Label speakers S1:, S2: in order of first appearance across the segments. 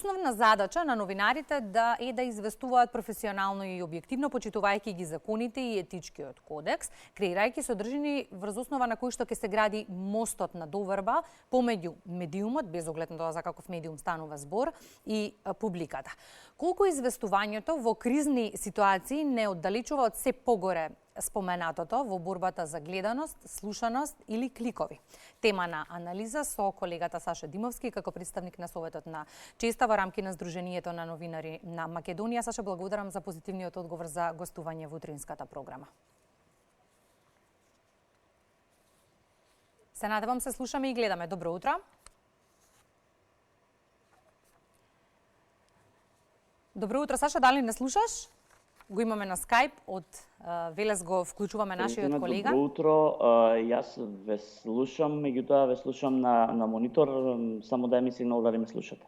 S1: Основна задача на новинарите да известуваат професионално и објективно, почитувајќи ги законите и етичкиот кодекс, креирајќи содржини врз основа на кој што ќе се гради мостот на доверба помеѓу медиумот, без оглед на тоа за каков медиум станува збор, и публиката. Колку известувањето во кризни ситуации не оддалечува од се погоре споменатото во борбата за гледаност, слушаност или кликови. Тема на анализа со колегата Саша Димовски како представник на Советот на честа во рамки на Сдруженијето на новинари на Македонија. Саша, благодарам за позитивниот одговор за гостување во утринската програма. Се надевам се слушаме и гледаме. Добро утро. Добро утро, Саша, дали не слушаш? Го имаме на Skype, од Велес го вклучуваме нашиот колега.
S2: Добро утро, јас ве слушам, меѓутоа ве слушам на монитор, само дај ми сигнал дали ме слушате.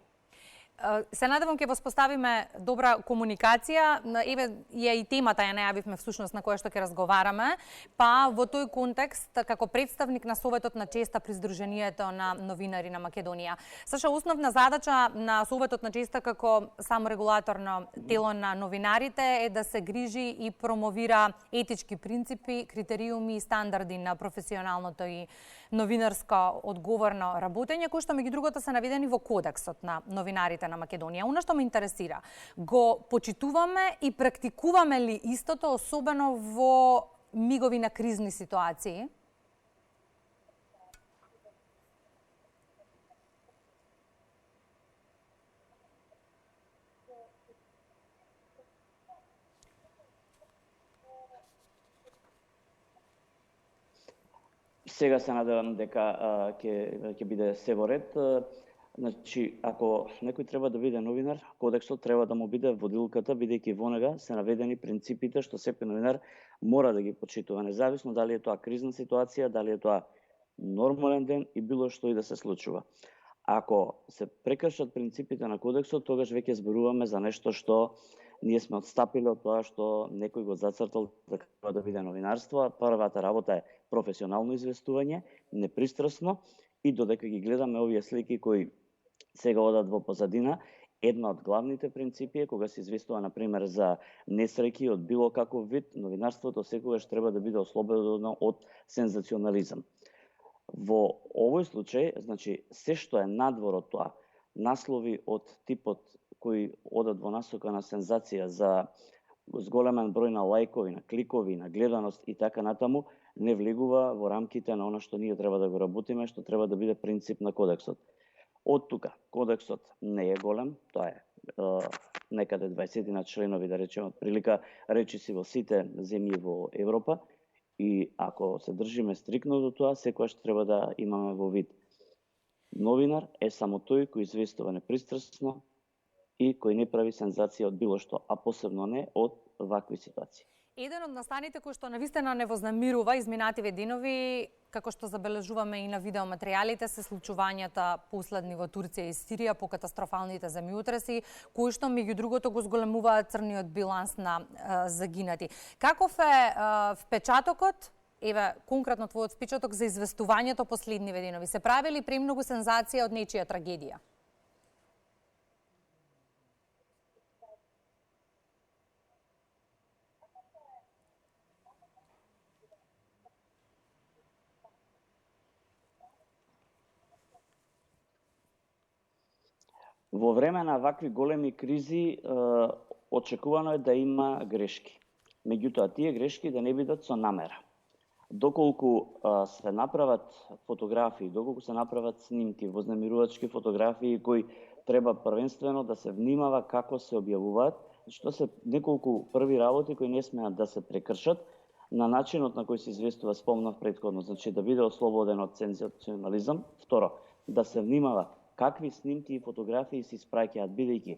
S1: Се надевам ќе воспоставиме добра комуникација. Еве ја и темата ја најавивме всушност на која што ќе разговараме, па во тој контекст како представник на Советот на честа при Сдруженијето на новинари на Македонија. Саша, основна задача на Советот на честа како саморегулаторно тело на новинарите е да се грижи и промовира етички принципи, критериуми и стандарди на професионалното и новинарско одговорно работење, кои што меѓу другото се наведени во кодексот на новинарите на Македонија. Она што ме интересира, го почитуваме и практикуваме ли истото, особено во мигови на кризни ситуации?
S2: Сега се надевам дека ќе биде се во ред. Значи, ако некој треба да биде новинар, кодексот треба да му биде водилката, бидејќи во нега се наведени принципите што секој новинар мора да ги почитува, независно дали е тоа кризна ситуација, дали е тоа нормален ден и било што и да се случува. Ако се прекршат принципите на кодексот, тогаш веќе зборуваме за нешто што ние сме отстапиле од тоа што некој го зацртал дека треба да биде новинарство. Првата работа е професионално известување, непристрасно, и додека ги гледаме овие слики кои сега одат во позадина, една од главните принципи е кога се известува, например, за несреќи од било каков вид, новинарството секогаш треба да биде ослободено од сензационализам. Во овој случај, значи, се што е надвор од тоа, наслови од типот кои одат во насока на сензација за зголемен број на лајкови, на кликови, на гледаност и така натаму, не влегува во рамките на она што ние треба да го работиме, што треба да биде принцип на кодексот. Од тука, кодексот не е голем, тоа е некаде 20 на членови, да речеме, од прилика речиси во сите земји во Европа, и ако се држиме стрикно до тоа, секогаш треба да имаме во вид. Новинар е само тој кој известува непристрасно и кој не прави сензација од било што, а посебно не од вакви ситуации.
S1: Еден од настаните кој што навистина не вознамирува изминативе денови, како што забележуваме и на видеоматеријалите, се случувањата последни во Турција и Сирија по катастрофалните земјотреси, кои што меѓу другото го зголемуваат црниот биланс на загинати. Каков е впечатокот, еве конкретно твојот впечаток за известувањето последниве денови? Се прави ли премногу сензација од нечија трагедија?
S2: Во време на вакви големи кризи, очекувано е да има грешки. Меѓутоа, тие грешки да не бидат со намера. Доколку се направат фотографии, доколку се направат снимки, вознемирувачки фотографии кои треба првенствено да се внимава како се објавуваат, што се неколку први работи кои не смеат да се прекршат на начинот на кој се известува, спомнав претходно, значи да биде ослободен од сензационализам. Второ, да се внимава какви снимки и фотографии се испраќаат, бидејќи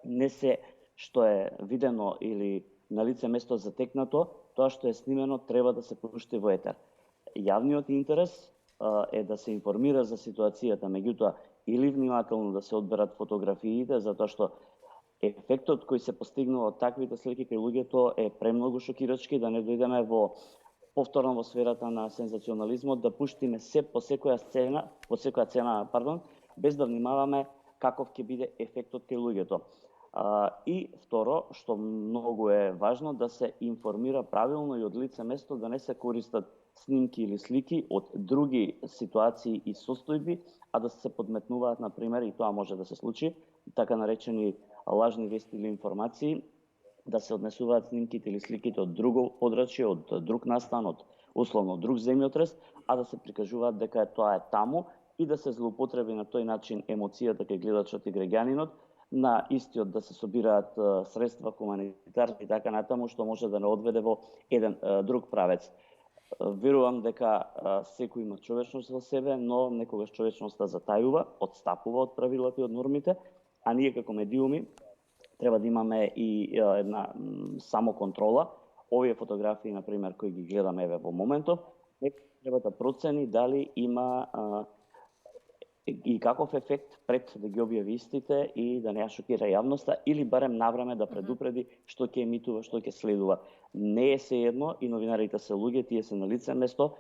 S2: не се што е видено или на лице место затекнато, тоа што е снимено треба да се пушти во етер. Јавниот интерес е да се информира за ситуацијата, меѓутоа или внимателно да се одберат фотографиите, затоа што ефектот кој се постигнува од таквите слики кај луѓето е премногу шокирачки, да не дојдеме во повторно во сферата на сензационализмот, да пуштиме се по секоја цена, без да внимаваме каков ќе биде ефектот кај луѓето. И второ, што многу е важно, да се информира правилно и од лице место, да не се користат снимки или слики од други ситуации и состојби, а да се подметнуваат, например, и тоа може да се случи, така наречени лажни вести или информации, да се однесуваат снимките или сликите од друго подрачје, од друг настан, од условно друг земјотрес, а да се прикажуваат дека тоа е таму и да се злоупотреби на тој начин емоцијата кај гледачот и граѓанинот, на истиот да се собираат средства хуманитарни и така натаму, што може да не одведе во еден друг правец. Верувам дека секој има човечност во себе, но некогаш човечноста затајува, одстапува од правилата и од нормите, а ние како медиуми треба да имаме и една самоконтрола. Овие фотографии, например, кои ги гледаме еве во моментов, треба да процени дали има и каков ефект пред да ги објави истите и да не ја шокира јавноста, или барем навреме да предупреди што ќе емитува, што ќе следува. Не е сеедно и новинарите се луѓе, тие се на лице место,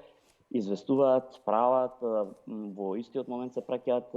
S2: известуваат, прават, во истиот момент се праќаат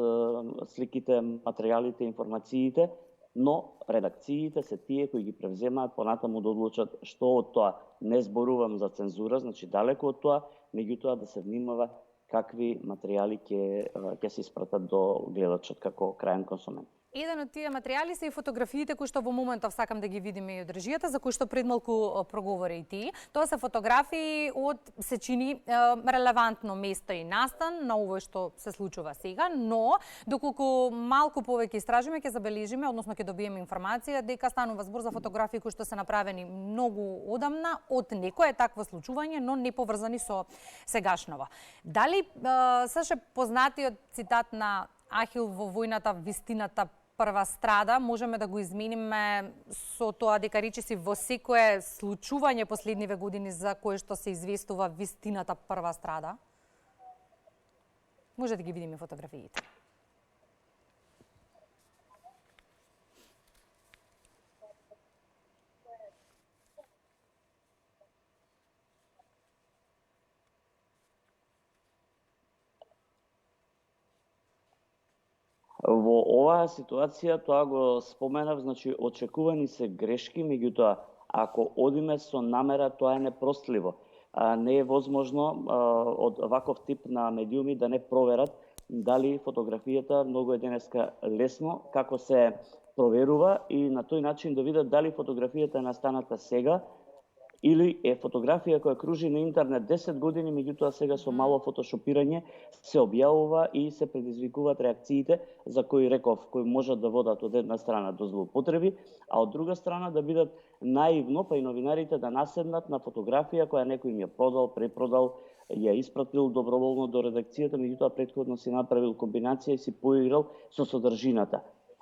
S2: сликите, материјалите, информациите, но редакциите се тие кои ги превземаат понатаму да одлучат што од тоа. Не зборувам за цензура, значи далеку од тоа, меѓутоа да се внимава какви материјали ќе се испратат до гледачот како крајен консумент.
S1: Еден од тие материјали се и фотографиите кои што во моментов сакам да ги видиме и од режијата, за кои што предмалку проговори и ти. Тоа се фотографии од, се чини, релевантно место и настан на овој што се случува сега, но доколку малку повеќе истражиме, ќе забележиме, односно ќе добиеме информација дека станува збор за фотографии кои што се направени многу одамна од некое такво случување, но не поврзани со сегашново. Дали Саше познатиот цитат на Ахил во војната вистината прва страда, можеме да го измениме со тоа дека речиси во секое случување последниве години за кое што се известува вистината прва страда? Може да ги видиме фотографиите.
S2: Во оваа ситуација, тоа го споменав, значи очекувани се грешки, меѓутоа ако одиме со намера, тоа е непростливо. Не е возможно од ваков тип на медиуми да не проверат дали фотографијата, многу е денеска лесно како се проверува, и на тој начин да видат дали фотографијата е настаната сега или е фотографија која кружи на интернет 10 години, меѓутоа сега со мало фотошопирање се објавува и се предизвикуваат реакциите за кои реков, кои можат да водат од една страна до злоупотреби, а од друга страна да бидат наивно, па и новинарите да наседнат на фотографија која некој им ја продал, препродал, ја испратил доброволно до редакцијата, меѓутоа претходно си направил комбинација и си поиграл со содржината.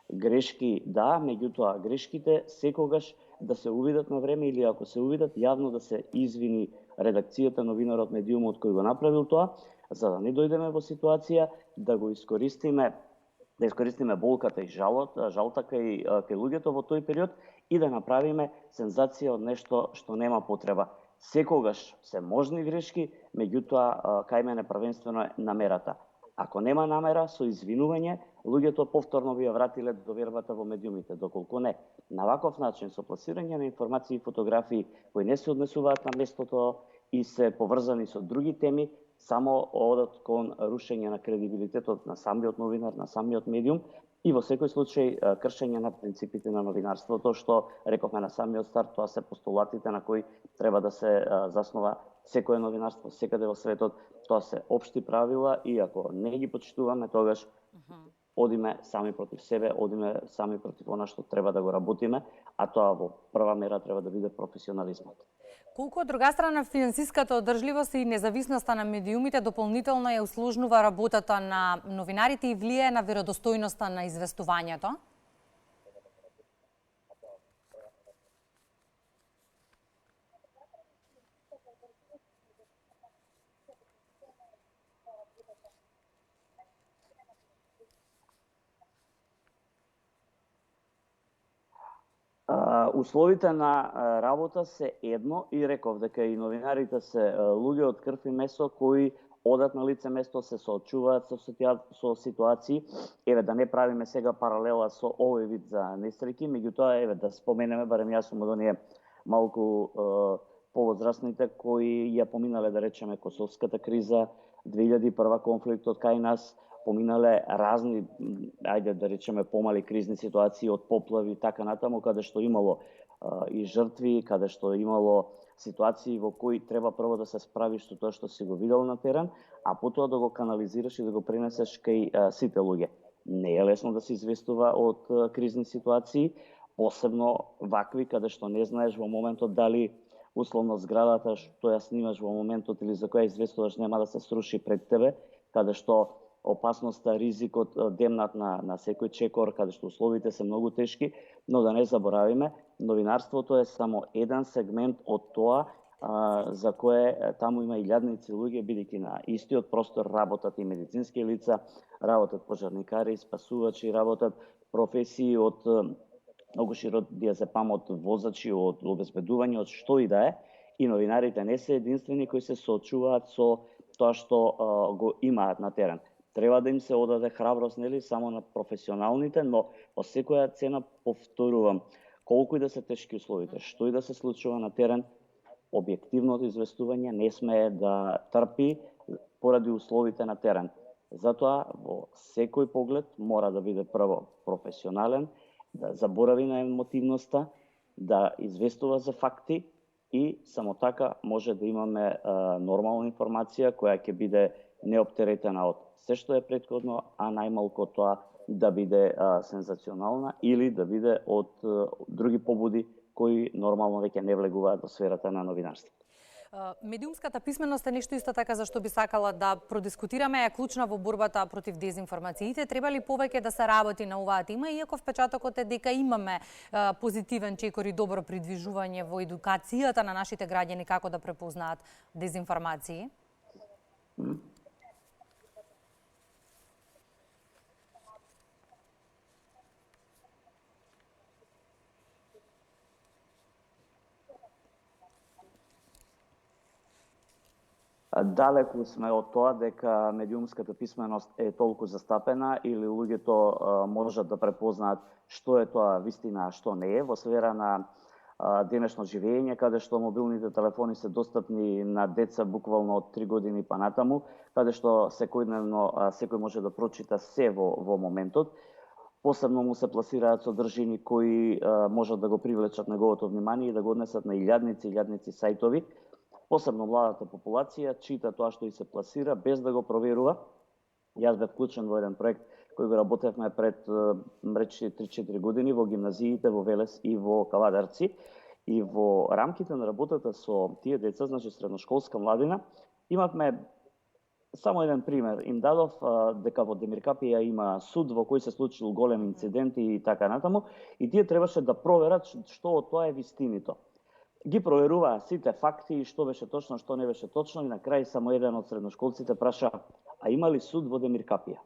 S2: Грешки да, меѓутоа грешките секогаш да се увидат на време, или ако се увидат, јавно да се извини редакцијата, новинарот, медиумот кој го направил тоа, за да не дојдеме во ситуација да го искористиме болката и жалта кај луѓето во тој период и да направиме сензација од нешто што нема потреба. Секогаш се можни грешки, меѓутоа кај мене првенствено е намерата. Ако нема намера, со извинување, луѓето повторно би ја вратиле довербата во медиумите. Доколку не, на ваков начин, со пласирање на информации и фотографии кои не се однесуваат на местото и се поврзани со други теми, само одат кон рушење на кредибилитетот на самиот новинар, на самиот медиум, и во секој случај кршење на принципите на новинарството, што рековме на самиот старт, тоа се постулатите на кои треба да се заснова секое новинарство секаде во светот. Тоа се општи правила и ако не ги почитуваме, тогаш одиме сами против себе, одиме сами против она што треба да го работиме, а тоа во прва мера треба да биде професионализмот.
S1: Колку од друга страна финансиската одржливост и независноста на медиумите дополнително ја усложнува работата на новинарите и влијае на веродостојноста на известувањето?
S2: Условите на работа се едно и реков дека и новинарите се луѓе од крв и месо кои одат на лице место, се соочуваат со ситуации. Еве да не правиме сега паралела со овој вид за несреќи, меѓутоа еве да споменеме, барем јас сум од оние малку повозрастните кои ја поминале, да речеме, косовската криза, 2001 конфликтот кај нас, поминале разни, ајде да речеме, помали кризни ситуации од поплави и така натаму, каде што имало и жртви, каде што имало ситуации во кои треба прво да се справиш со тоа што си го видел на терен, а потоа да го канализираш и да го пренесеш кај сите луѓе. Не е лесно да се известува од кризни ситуации, посебно вакви каде што не знаеш во моментот дали условно зградата што ја снимаш во моментот или за која известуваш нема да се сруши пред тебе, каде што опасноста, ризикот демнат на секој чекор, каде што условите се многу тешки, но да не заборавиме, новинарството е само еден сегмент од тоа за кое таму има илјадници луѓе, бидејќи на истиот простор работат и медицински лица, работат пожарникари, спасувачи, работат професии од многу широк диапазон, од возачи, од обезбедување, од што и да е, и новинарите не се единствени кои се соочуваат со тоа што го имаат на терен. Треба да им се одаде храброст, нели, само на професионалните, но по секоја цена, повторувам, колку и да се тешки условите, што и да се случува на терен, објективното известување не смее да трпи поради условите на терен. Затоа во секој поглед мора да биде прво професионален, да заборави на емотивноста, да известува за факти и само така може да имаме нормална информација која ќе биде неоптеретена од се што е претходно, а најмалку тоа да биде сензационална или да биде од други побуди кои нормално веќе не влегуваат во сферата на новинарството.
S1: Медиумската писменост е нешто исто така за што би сакала да продискутираме, е клучна во борбата против дезинформациите. Треба ли повеќе да се работи на оваа тема, иако впечатокот е дека имаме позитивен чекор и добро придвижување во едукацијата на нашите граѓани како да препознаат дезинформации?
S2: Далеку сме од тоа дека медиумската писменост е толку застапена или луѓето можат да препознаат што е тоа вистина, а што не е во сфера на денешно живење, каде што мобилните телефони се достапни на деца буквално од 3 години па натаму, каде што секојдневно секој може да прочита се во моментот. Посебно му се пласираат содржини кои можат да го привлечат неговото внимание и да го однесат на илјадници сајтови. Посебно младата популација чита тоа што и се пласира без да го проверува. Јас бев вклучен во еден проект кој го работевме пред речи 3-4 години во гимназиите во Велес и во Кавадарци. И во рамките на работата со тие деца, значи средношколска младина, имавме само еден пример. Им дадов дека во Демиркапија има суд во кој се случил голем инцидент и така натаму, и тие требаше да проверат што од тоа е вистинито. Ги проверуваа сите факти, што беше точно, што не беше точно, и на крај само еден од средношколците праша: а има ли суд во Демиркапија?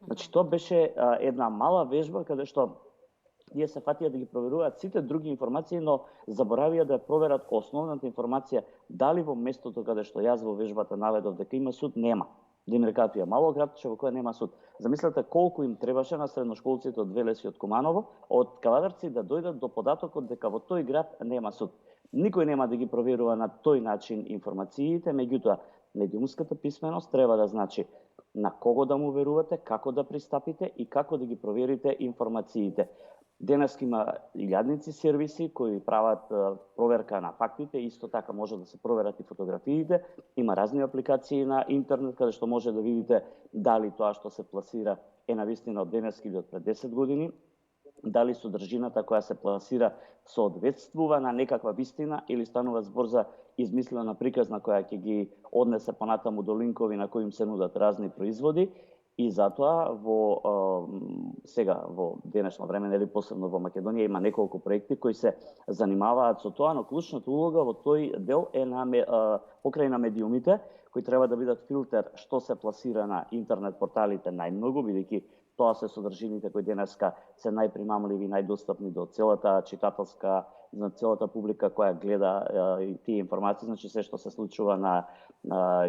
S2: Значи, тоа беше една мала вежба каде што тие се фатија да ги проверуваат сите други информации, но заборавија да проверат основната информација, дали во местото каде што јас во вежбата наведов дека има суд, нема. Демиркапија, мало градче во кој нема суд. Замислете колку им требаше на средношколците од Велес и од Куманово, од Кавадарци да дојдат до податокот дека во тој град нема суд. Никој нема да ги проверува на тој начин информациите, меѓутоа медиумската писменост треба да значи на кого да му верувате, како да пристапите и како да ги проверите информациите. Денес има илјадници сервиси кои прават проверка на фактите, исто така може да се проверат и фотографиите. Има разни апликации на интернет каде што може да видите дали тоа што се пласира е навистина од денес или од пред 10 години, дали содржината која се пласира соодветствува на некаква вистина или станува збор за измислена приказна која ќе ги однесе понатаму до линкови на кои им се нудат разни производи. И затоа сега во денешно време, нели посебно во Македонија, има неколку проекти кои се занимаваат со тоа, но клучната улога во тој дел е покрај на медиумите, кои треба да бидат филтер што се пласира на интернет порталите најмногу, бидејќи тоа се содржините кои денеска се најпримамливи, најдостапни до целата читателска, на целата публика која гледа и тие информации, значи се што се случува на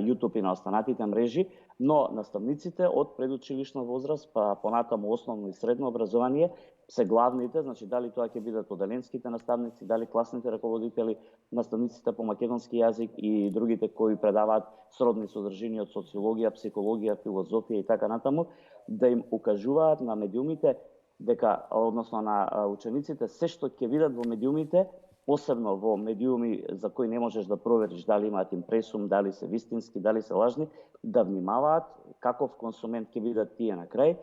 S2: YouTube и на останатите мрежи, но наставниците од предучилишна возраст па понатаму основно и средно образование се главните, значи дали тоа ќе бидат оделенските наставници, дали класните раководители, наставниците по македонски јазик и другите кои предаваат сродни содржини од социологија, психологија, филозофија и така натаму, да им укажуваат на медиумите дека, односно на учениците, се што ќе видат во медиумите, посебно во медиуми за кои не можеш да провериш дали имаат импресум, дали се вистински, дали се лажни, да внимаваат каков консумент ќе бидат тие на крај.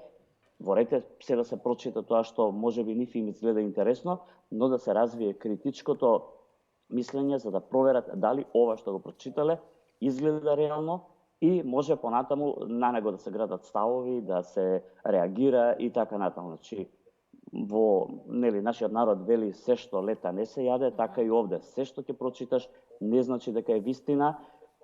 S2: Во рете се да се прочита тоа што можеби нив им изгледа интересно, но да се развие критичкото мислење за да проверат дали ова што го прочитале изгледа реално и може понатаму на него да се градат ставови, да се реагира и така натаму. Значи, во нашиот народ вели се што лета не се јаде, така и овде. Се што ќе прочиташ не значи дека е вистина,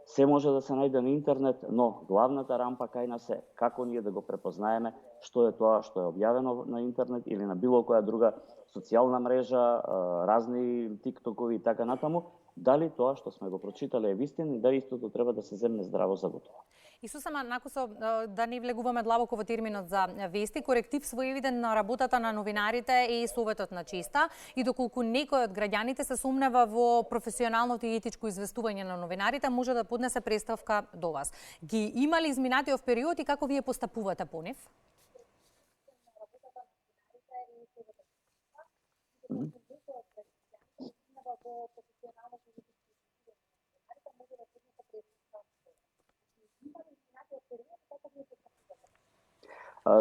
S2: се може да се најде на интернет, но главната рампа кај нас е како ние да го препознаеме што е тоа што е објавено на интернет или на било која друга социјална мрежа, разни тиктокови и така натаму, дали тоа што сме го прочитале е вистина и дали истото треба да се земне здраво за готово.
S1: И сосема накусо да не влегуваме длабоко во терминот за вести, коректив своевиден на работата на новинарите е Советот на честа и доколку некој од граѓаните се сумнева во професионалното и етичко известување на новинарите, може да поднесе преставка до вас. Ги има ли изминатиот период и како вие постапувате по нив?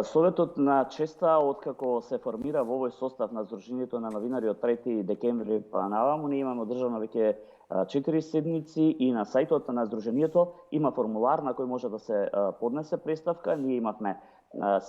S2: Советот на честа, откако се формира во овој состав на Сдруженијето на новинари од 3 декември па наваму, ние имаме одржано веќе 4 седмици и на сајтот на Сдруженијето има формулар на кој може да се поднесе преставка. Ние имавме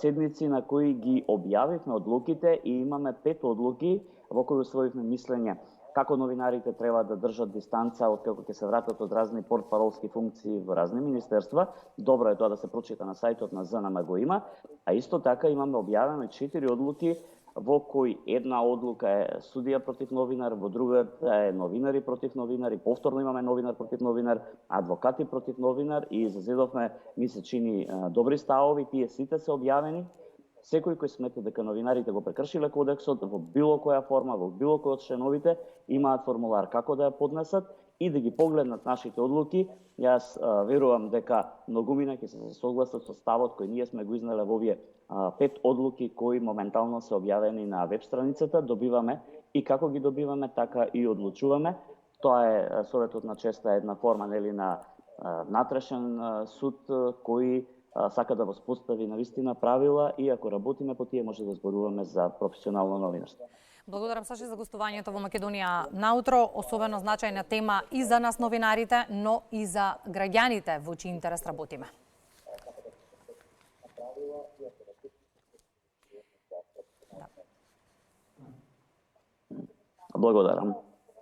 S2: седмици на кои ги објавивме одлуките и имаме 5 одлуки во кои усвоивме мислење како новинарите треба да држат дистанца откако ќе се вратат од разни портпаролски функции во разни министерства. Добро е тоа да се прочита на сајтот на ЗНМ го има, а исто така имаме објавено 4 одлуки во кои една одлука е судија против новинар, во другата е новинари против новинари, повторно имаме новинар против новинар, адвокати против новинар и изазедовме, ми се чини, добри ставови, тие сите се објавени. Секој кој смета дека новинарите го прекршиле кодексот во било која форма, во било кој од членовите, имаат формулар како да ја поднесат и да ги погледнат нашите одлуки. Јас верувам дека многумина ќе се согласат со ставот кој ние сме го изнеле во овие 5 одлуки кои моментално се објавени на веб страницата. Добиваме и како ги добиваме, така и одлучуваме. Тоа е Советот на честа една форма на натрешен суд кој сака да воспостави навистина правила и ако работиме по тие може да зборуваме за професионално новинарство.
S1: Благодарам Саши за гостувањето во Македонија наутро, особено значајна тема и за нас новинарите, но и за граѓаните во чиј интерес работиме.
S2: Благодарам.